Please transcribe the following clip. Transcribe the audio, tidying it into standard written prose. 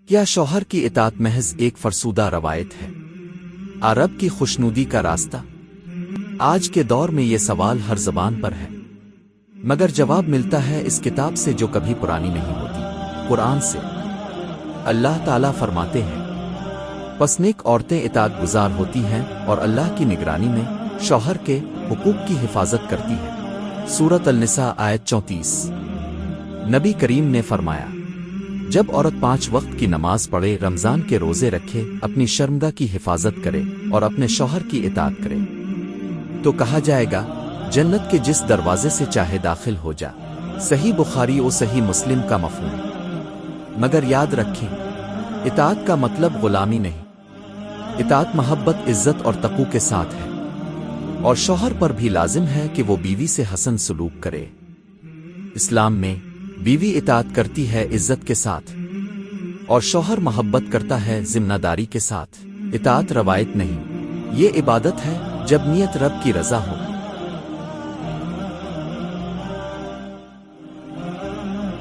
کیا شوہر کی اطاعت محض ایک فرسودہ روایت ہے؟ عرب کی خوشنودی کا راستہ؟ آج کے دور میں یہ سوال ہر زبان پر ہے، مگر جواب ملتا ہے اس کتاب سے جو کبھی پرانی نہیں ہوتی، قرآن سے۔ اللہ تعالیٰ فرماتے ہیں، پس نیک عورتیں اطاعت گزار ہوتی ہیں اور اللہ کی نگرانی میں شوہر کے حقوق کی حفاظت کرتی ہیں۔ سورۃ النساء آیت 34۔ نبی کریم نے فرمایا، جب عورت 5 وقت کی نماز پڑھے، رمضان کے روزے رکھے، اپنی شرمگاہ کی حفاظت کرے اور اپنے شوہر کی اطاعت کرے تو کہا جائے گا جنت کے جس دروازے سے چاہے داخل ہو جا۔ صحیح بخاری و صحیح مسلم کا مفہوم۔ مگر یاد رکھیں، اطاعت کا مطلب غلامی نہیں، اطاعت محبت، عزت اور تقوی کے ساتھ ہے، اور شوہر پر بھی لازم ہے کہ وہ بیوی سے حسن سلوک کرے۔ اسلام میں بیوی اطاعت کرتی ہے عزت کے ساتھ، اور شوہر محبت کرتا ہے ذمہ داری کے ساتھ۔ اطاعت روایت نہیں، یہ عبادت ہے جب نیت رب کی رضا ہو۔